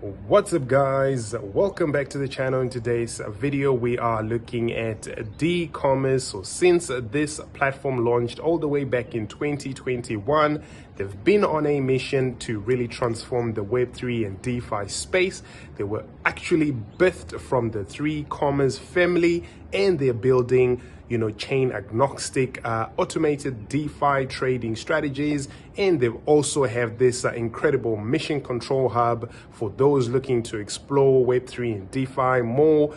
What's up guys, welcome back to the channel. In today's video we are looking at DeCommas. So since this platform launched all the way back in 2021, they've been on a mission to really transform the Web3 and DeFi space. They were actually birthed from the DeCommas family, and they're building chain agnostic automated DeFi trading strategies. And they also have this incredible mission control hub for those looking to explore Web3 and DeFi more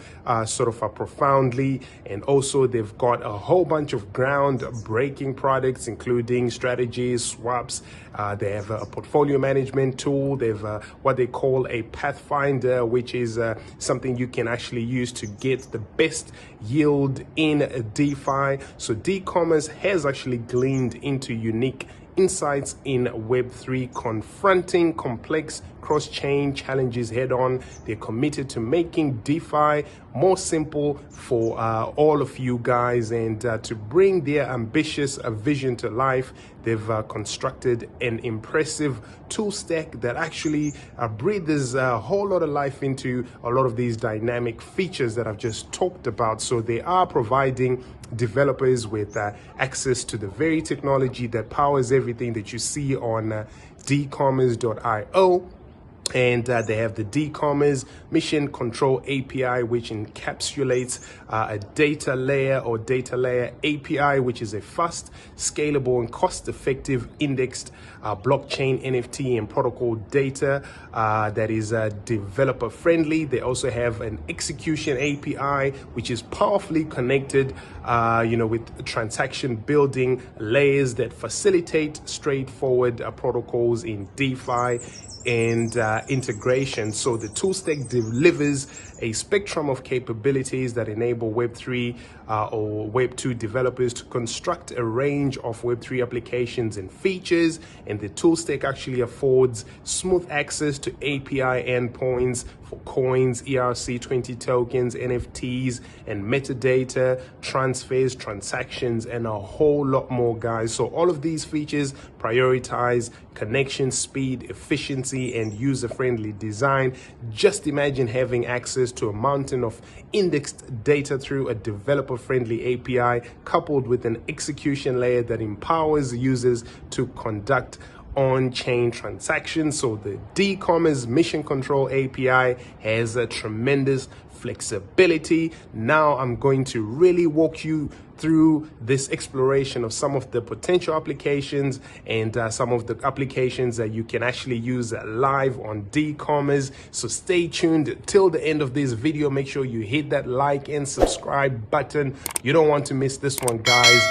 profoundly. And also they've got a whole bunch of groundbreaking products, including strategies, swaps. They have a portfolio management tool. They have what they call a Pathfinder, which is something you can actually use to get the best yield in DeFi. So DeCommas has actually gleaned into unique insights in Web3, confronting complex cross-chain challenges head-on. They're committed to making DeFi more simple for all of you guys, and to bring their ambitious vision to life, they've constructed an impressive tool stack that actually breathes a whole lot of life into a lot of these dynamic features that I've just talked about. So they are providing developers with access to the very technology that powers everything that you see on DeCommas.io. And they have the DeCommas Mission Control API, which encapsulates a data layer API, which is a fast, scalable, and cost-effective indexed blockchain, NFT, and protocol data that is developer-friendly. They also have an execution API, which is powerfully connected, with transaction building layers that facilitate straightforward protocols in DeFi and integration. So the tool stack delivers a spectrum of capabilities that enable Web3 or Web2 developers to construct a range of Web3 applications and features. And the tool stack actually affords smooth access to API endpoints for coins, ERC20 tokens, NFTs, and metadata, transfers, transactions, and a whole lot more, guys. So all of these features prioritize connection speed, efficiency, and user-friendly design. Just imagine having access to a mountain of indexed data through a developer-friendly API, coupled with an execution layer that empowers users to conduct on-chain transactions. So the DeCommas Mission Control API has a tremendous flexibility. Now I'm going to really walk you through this exploration of some of the potential applications and some of the applications that you can actually use live on DeCommas. So stay tuned till the end of this video. Make sure you hit that like and subscribe button. You don't want to miss this one, guys.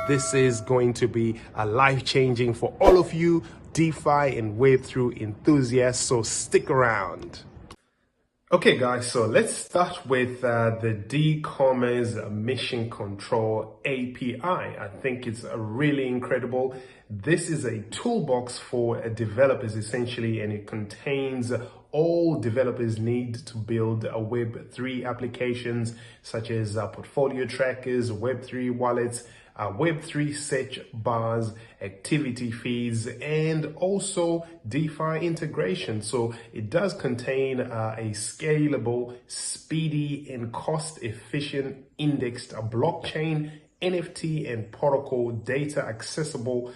This is going to be life-changing for all of you DeFi and Web3 enthusiasts, so stick around. Okay guys, so let's start with the DeCommas Mission Control API. I think it's really incredible. This is a toolbox for developers essentially, and it contains all developers need to build a Web3 applications such as portfolio trackers, Web3 wallets, Web3 search bars, activity feeds, and also DeFi integration. So it does contain a scalable, speedy, and cost-efficient indexed blockchain, NFT, and protocol data accessible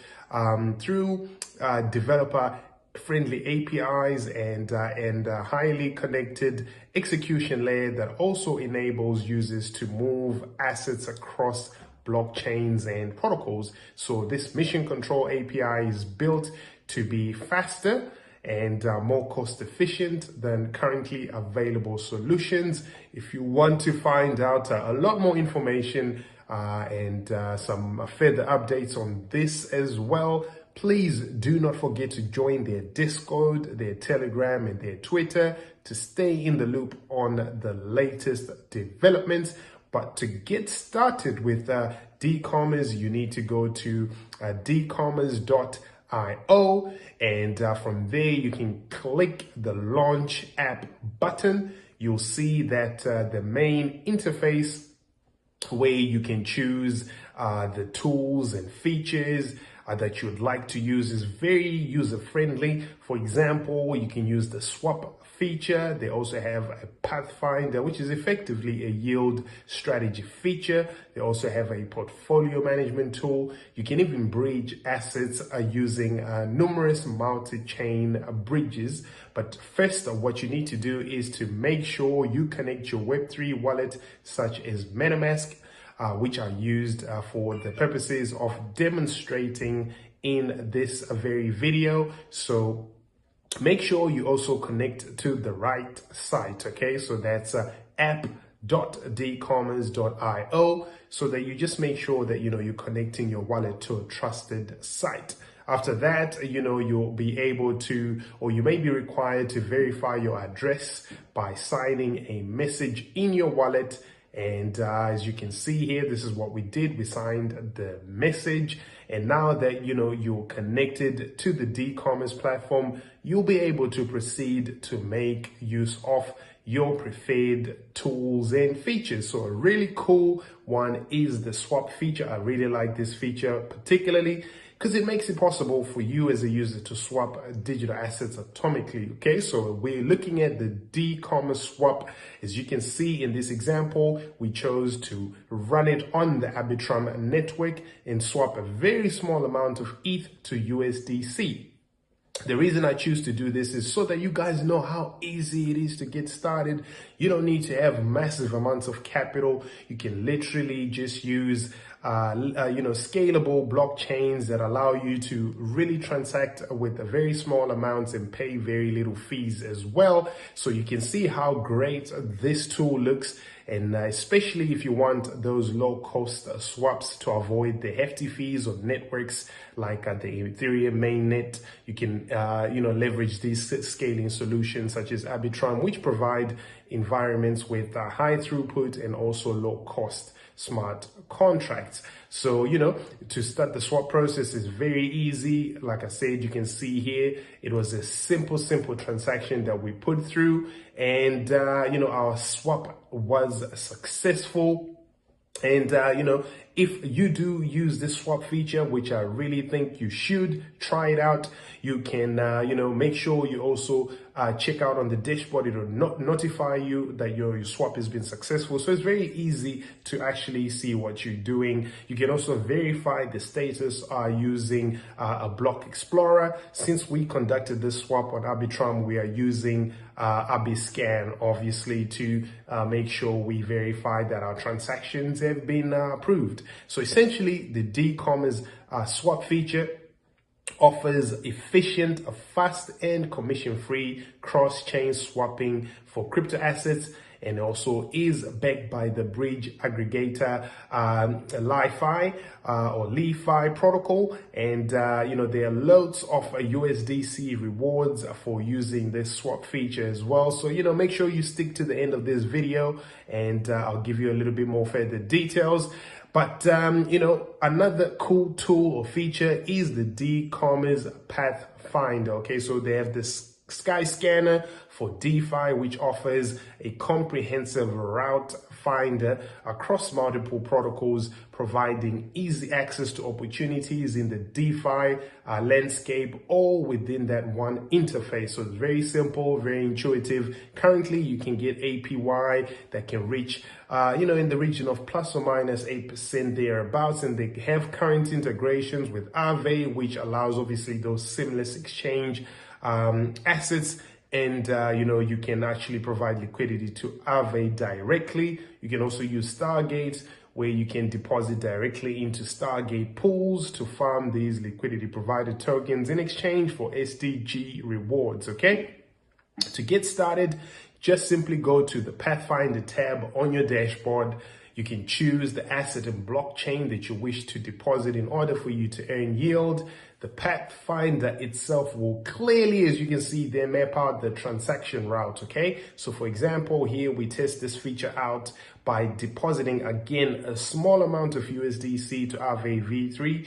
through developer-friendly APIs and highly connected execution layer that also enables users to move assets across blockchains and protocols. So this Mission Control API is built to be faster and more cost efficient than currently available solutions. If you want to find out a lot more information and some further updates on this as well, please do not forget to join their Discord, their Telegram, and their Twitter to stay in the loop on the latest developments. But to get started with DeCommas, you need to go to DeCommas.io, and from there you can click the Launch App button. You'll see that the main interface where you can choose the tools and features that you would like to use. Is very user-friendly. For example, you can use the swap feature. They also have a Pathfinder, which is effectively a yield strategy feature. They also have a portfolio management tool. You can even bridge assets using numerous multi-chain bridges. But first, what you need to do is to make sure you connect your Web3 wallet, such as MetaMask, which are used for the purposes of demonstrating in this very video. So make sure you also connect to the right site, okay? So that's app.decommas.io, so that you just make sure that, you're connecting your wallet to a trusted site. After that, you'll be able to, or you may be required to verify your address by signing a message in your wallet. And as you can see here, this is what we did. We signed the message. And now that, you're connected to the DeCommas platform, you'll be able to proceed to make use of your preferred tools and features. So a really cool one is the swap feature. I really like this feature particularly because it makes it possible for you as a user to swap digital assets atomically. Okay, so we're looking at the DeCommas swap. As you can see in this example, we chose to run it on the Arbitrum network and swap a very small amount of ETH to USDC. The reason I choose to do this is so that you guys know how easy it is to get started. You don't need to have massive amounts of capital. You can literally just use scalable blockchains that allow you to really transact with very small amounts and pay very little fees as well. So you can see how great this tool looks. And especially if you want those low-cost swaps to avoid the hefty fees on networks like the Ethereum mainnet, you can leverage these scaling solutions such as Arbitrum, which provide environments with high throughput and also low-cost smart contracts. So, to start the swap process is very easy. Like I said, you can see here, it was a simple transaction that we put through, and, our swap was successful. And, if you do use this swap feature, which I really think you should try it out, you can, make sure you also check out on the dashboard. It will notify you that your swap has been successful. So it's very easy to actually see what you're doing. You can also verify the status using a block explorer. Since we conducted this swap on Arbitrum, we are using Arbiscan, obviously, to make sure we verify that our transactions have been approved. So essentially, the DeCommas swap feature offers efficient, fast, and commission-free cross-chain swapping for crypto assets, and also is backed by the bridge aggregator LiFi protocol. And there are loads of USDC rewards for using this swap feature as well. So make sure you stick to the end of this video, and I'll give you a little bit more further details. But, another cool tool or feature is the DeCommas Pathfinder. Okay, so they have this Sky Scanner for DeFi, which offers a comprehensive route finder across multiple protocols, providing easy access to opportunities in the DeFi landscape, all within that one interface. So it's very simple, very intuitive. Currently, you can get APY that can reach, in the region of plus or minus 8% thereabouts. And they have current integrations with Aave, which allows obviously those seamless exchange assets. And, you can actually provide liquidity to Aave directly. You can also use Stargate, where you can deposit directly into Stargate pools to farm these liquidity provided tokens in exchange for SDG rewards, okay? To get started, just simply go to the Pathfinder tab on your dashboard. You can choose the asset and blockchain that you wish to deposit in order for you to earn yield. The Pathfinder itself will clearly, as you can see, they map out the transaction route, okay? So for example, here we test this feature out by depositing, again, a small amount of USDC to Aave V3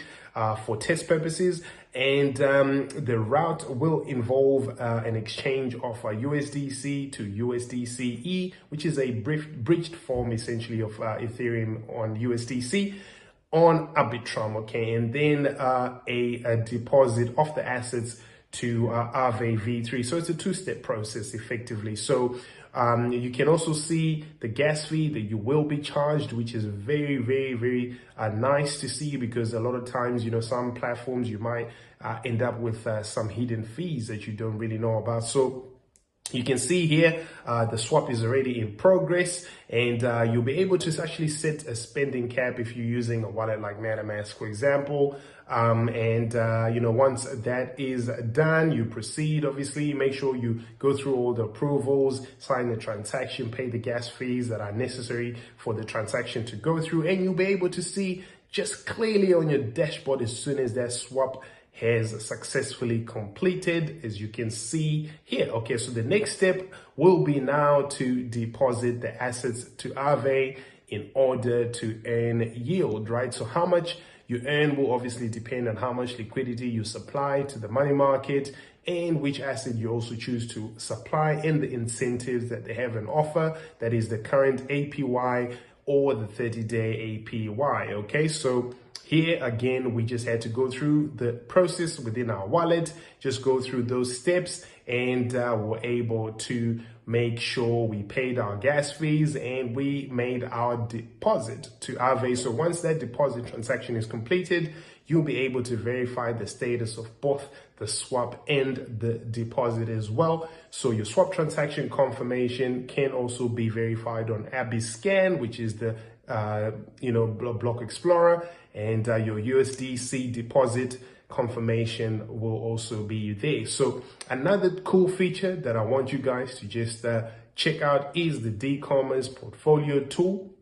for test purposes. And the route will involve an exchange of USDC to USDCE, which is a bridged form essentially of Ethereum on USDC. on Arbitrum, okay, and then a deposit of the assets to Aave V3. So it's a two-step process effectively. So you can also see the gas fee that you will be charged, which is very, very, very nice to see, because a lot of times, you know, some platforms you might end up with some hidden fees that you don't really know about. So you can see here, the swap is already in progress, and you'll be able to actually set a spending cap if you're using a wallet like MetaMask, for example. You know, once that is done, you proceed. Obviously, make sure you go through all the approvals, sign the transaction, pay the gas fees that are necessary for the transaction to go through, and you'll be able to see just clearly on your dashboard as soon as that swap has successfully completed, as you can see here. Okay, so the next step will be now to deposit the assets to Aave in order to earn yield, right? So how much you earn will obviously depend on how much liquidity you supply to the money market, and which asset you also choose to supply, and the incentives that they have on offer, that is the current APY or the 30-day APY. Okay, so here again, we just had to go through the process within our wallet, just go through those steps, and we're able to make sure we paid our gas fees and we made our deposit to Aave. So once that deposit transaction is completed, you'll be able to verify the status of both the swap and the deposit as well. So your swap transaction confirmation can also be verified on Abiscan, which is the block explorer, and your USDC deposit confirmation will also be there. So another cool feature that I want you guys to just check out is the DeCommas portfolio tool.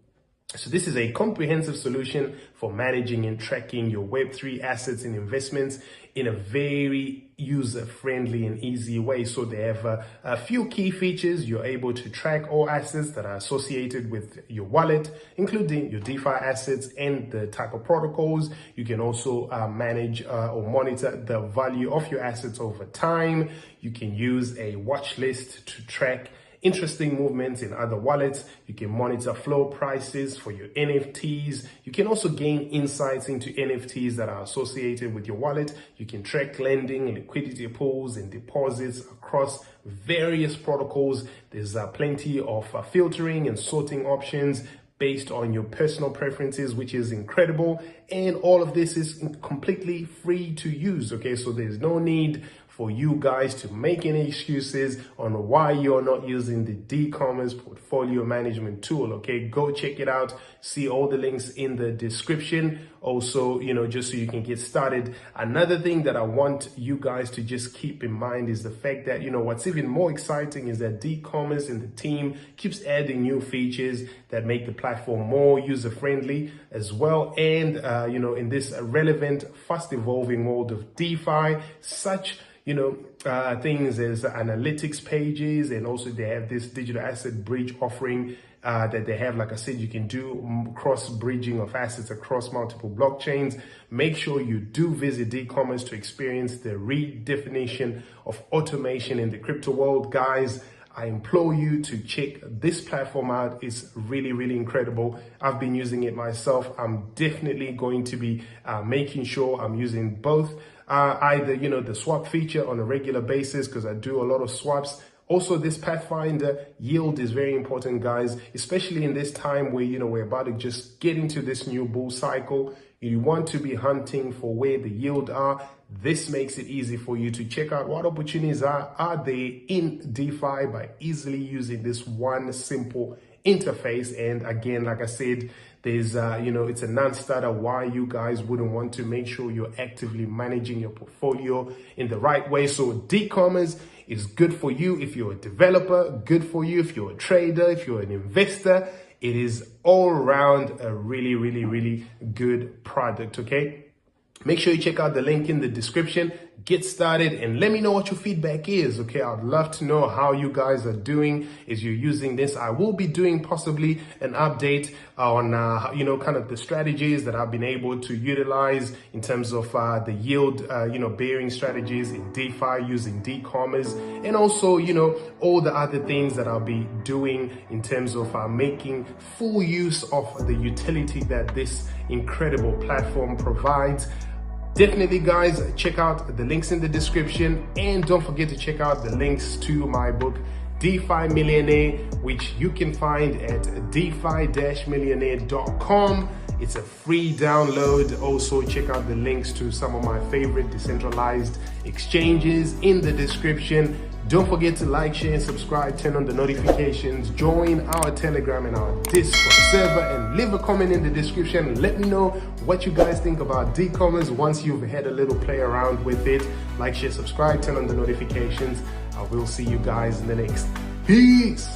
So this is a comprehensive solution for managing and tracking your Web3 assets and investments in a very user-friendly and easy way. So they have a few key features. You're able to track all assets that are associated with your wallet, including your DeFi assets and the type of protocols. You can also manage or monitor the value of your assets over time. You can use a watch list to track interesting movements in other wallets. You can monitor flow prices for your NFTs. You can also gain insights into NFTs that are associated with your wallet. You can track lending, liquidity pools, and deposits across various protocols. There's plenty of filtering and sorting options based on your personal preferences, which is incredible. And all of this is completely free to use. Okay, so there's no need for you guys to make any excuses on why you're not using the DeCommas portfolio management tool. Okay, go check it out. See all the links in the description. Also, just so you can get started. Another thing that I want you guys to just keep in mind is the fact that, what's even more exciting is that DeCommas and the team keeps adding new features that make the platform more user-friendly as well. And, in this relevant, fast evolving world of DeFi, such things as analytics pages, and also they have this digital asset bridge offering that they have. Like I said, you can do cross bridging of assets across multiple blockchains. Make sure you do visit DeCommas to experience the redefinition of automation in the crypto world. Guys, I implore you to check this platform out. It's really, really incredible. I've been using it myself. I'm definitely going to be making sure I'm using both either, the swap feature on a regular basis, because I do a lot of swaps. Also, this Pathfinder yield is very important, guys, especially in this time where, we're about to just get into this new bull cycle. You want to be hunting for where the yield are. This makes it easy for you to check out what opportunities are there in DeFi by easily using this one simple interface. And again, like I said, there's, it's a non-starter why you guys wouldn't want to make sure you're actively managing your portfolio in the right way. So DeCommas is good for you if you're a developer, good for you if you're a trader, if you're an investor. It is all around a really, really, really good product, okay? Make sure you check out the link in the description. get started and let me know what your feedback is. Okay, I'd love to know how you guys are doing as you're using this. I will be doing possibly an update on kind of the strategies that I've been able to utilize in terms of the yield bearing strategies in DeFi using DeCommas, and also all the other things that I'll be doing in terms of making full use of the utility that this incredible platform provides. Definitely guys, check out the links in the description, and don't forget to check out the links to my book DeFi Millionaire, which you can find at defi-millionaire.com. It's a free download. Also check out the links to some of my favorite decentralized exchanges in the description. Don't forget to like, share, and subscribe, turn on the notifications, join our Telegram and our Discord server, and leave a comment in the description. Let me know what you guys think about DeCommas once you've had a little play around with it. Like, share, subscribe, turn on the notifications. I will see you guys in the next. Peace!